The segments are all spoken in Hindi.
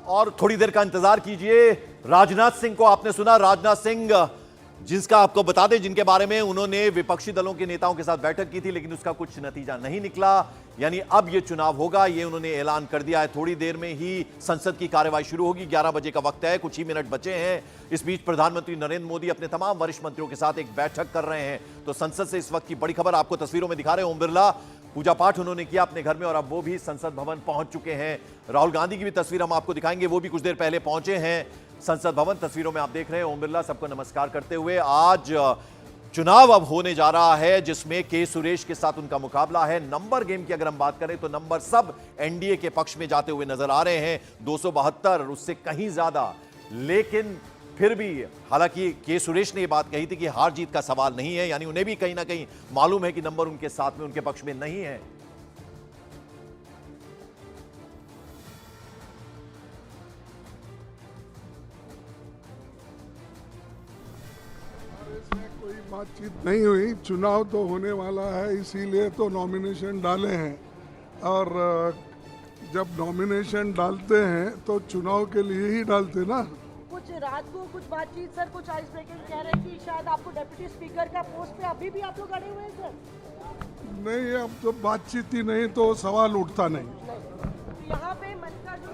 और थोड़ी देर का इंतजार कीजिए। राजनाथ सिंह को आपने सुना। राजनाथ सिंह जिसका आपको बता दें, जिनके बारे में उन्होंने विपक्षी दलों के नेताओं के साथ बैठक की थी, लेकिन उसका कुछ नतीजा नहीं निकला। यानी अब यह चुनाव होगा, यह उन्होंने ऐलान कर दिया है। थोड़ी देर में ही संसद की कार्यवाही शुरू होगी। 11 बजे का वक्त है, कुछ ही मिनट बचे हैं। इस बीच प्रधानमंत्री नरेंद्र मोदी अपने तमाम वरिष्ठ मंत्रियों के साथ एक बैठक कर रहे हैं। तो संसद से इस वक्त की बड़ी खबर आपको तस्वीरों में दिखा रहे हैं। ओम बिरला पूजा पाठ उन्होंने किया अपने घर में और अब वो भी संसद भवन पहुंच चुके हैं। राहुल गांधी की भी तस्वीर हम आपको दिखाएंगे, वो भी कुछ देर पहले पहुंचे हैं संसद भवन। तस्वीरों में आप देख रहे हैं ओम बिरला सबको नमस्कार करते हुए। आज चुनाव अब होने जा रहा है जिसमें के सुरेश के साथ उनका मुकाबला है। नंबर गेम की अगर हम बात करें तो नंबर सब एनडीए के पक्ष में जाते हुए नजर आ रहे हैं, 272 उससे कहीं ज्यादा। लेकिन फिर भी हालांकि के सुरेश ने यह बात कही थी कि हार जीत का सवाल नहीं है, यानी उन्हें भी कहीं ना कहीं मालूम है कि नंबर उनके साथ में, उनके पक्ष में नहीं है। कोई बातचीत नहीं हुई। चुनाव तो होने वाला है, इसीलिए तो नॉमिनेशन डाले हैं। और जब नॉमिनेशन डालते हैं तो चुनाव के लिए ही डालते ना। कुछ रात को कुछ बातचीत सर, कुछ आइस ब्रेकिंग कह रहे हैं कि शायद आपको डिप्टी स्पीकर का पोस्ट पे अभी भी आप लोग अड़े हुए हैं सर। नहीं, अब तो बातचीत ही नहीं तो सवाल उठता नहीं। यहाँ पे मन का जो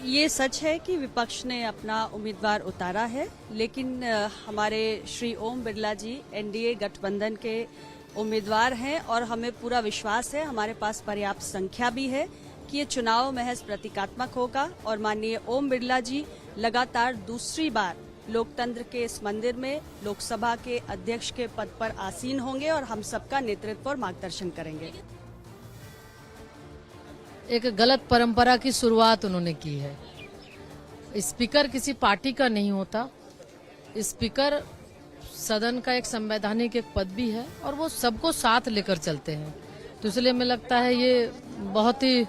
ये सच है कि विपक्ष ने अपना उम्मीदवार उतारा है, लेकिन हमारे श्री ओम बिरला जी एनडीए गठबंधन के उम्मीदवार हैं और हमें पूरा विश्वास है, हमारे पास पर्याप्त संख्या भी है कि ये चुनाव महज प्रतीकात्मक होगा और माननीय ओम बिरला जी लगातार दूसरी बार लोकतंत्र के इस मंदिर में लोकसभा के अध्यक्ष के पद पर आसीन होंगे और हम सबका नेतृत्व और मार्गदर्शन करेंगे। एक गलत परंपरा की शुरुआत उन्होंने की है। स्पीकर किसी पार्टी का नहीं होता, स्पीकर सदन का एक संवैधानिक एक पद भी है और वो सबको साथ लेकर चलते हैं। तो इसलिए मुझे लगता है ये बहुत ही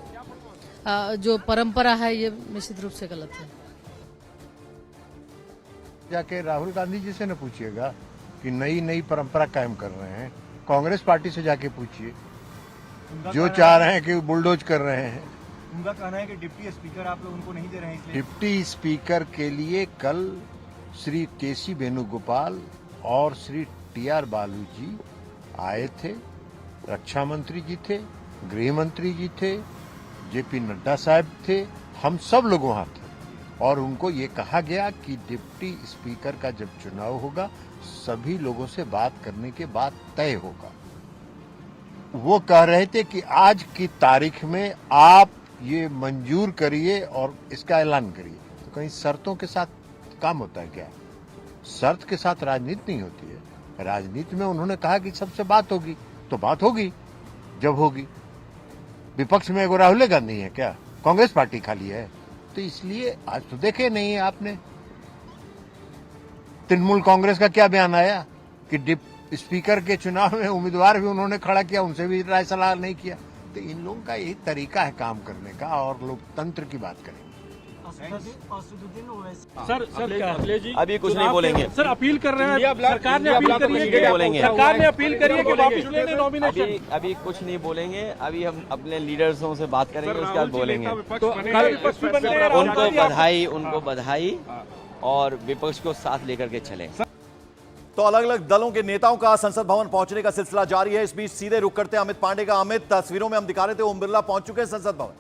जो परंपरा है ये निश्चित रूप से गलत है। जाके राहुल गांधी जी से न पूछिएगा कि नई नई परंपरा कायम कर रहे हैं। कांग्रेस पार्टी से जाके पूछिए, जो चाह रहे हैं कि बुलडोज कर रहे हैं। उनका कहना है कि डिप्टी स्पीकर आप लोग उनको नहीं दे रहे हैं, इसलिए डिप्टी स्पीकर के लिए कल श्री केसी वेणुगोपाल और श्री टीआर बालू जी आए थे। रक्षा मंत्री जी थे, गृह मंत्री जी थे, जेपी नड्डा साहब थे, हम सब लोग वहां थे और उनको ये कहा गया कि डिप्टी स्पीकर का जब चुनाव होगा सभी लोगों से बात करने के बाद तय होगा। वो कह रहे थे कि आज की तारीख में आप ये मंजूर करिए और इसका ऐलान करिए। तो कहीं शर्तों के साथ काम होता है क्या? शर्त के साथ राजनीति नहीं होती है। राजनीति में उन्होंने कहा कि सबसे बात होगी, तो बात होगी जब होगी। विपक्ष में एगो राहुल गांधी है क्या? कांग्रेस पार्टी खाली है? तो इसलिए आज तो देखे नहीं है आपने तृणमूल कांग्रेस का क्या बयान आया कि स्पीकर के चुनाव में उम्मीदवार भी उन्होंने खड़ा किया, उनसे भी राय सलाह नहीं किया। तो इन लोगों का यही तरीका है काम करने का। और लोकतंत्र की बात करें सर अखिलेश जी अभी कुछ नहीं बोलेंगे। सर अपील कर रहे हैं, सरकार ने अपील करी है कि सरकार ने अपील करी है कि वापस ले लें नॉमिनेशन। अभी कुछ नहीं बोलेंगे। अभी हम अपने लीडर्सों से बात करेंगे, उसके बाद बोलेंगे। उनको बधाई और विपक्ष को साथ लेकर के चलें। तो अलग अलग दलों के नेताओं का संसद भवन पहुंचने का सिलसिला जारी है। इस बीच सीधे रुक करते हैं अमित पांडे का। अमित, तस्वीरों में हम दिखा रहे थे ओम बिरला पहुंच चुके हैं संसद भवन।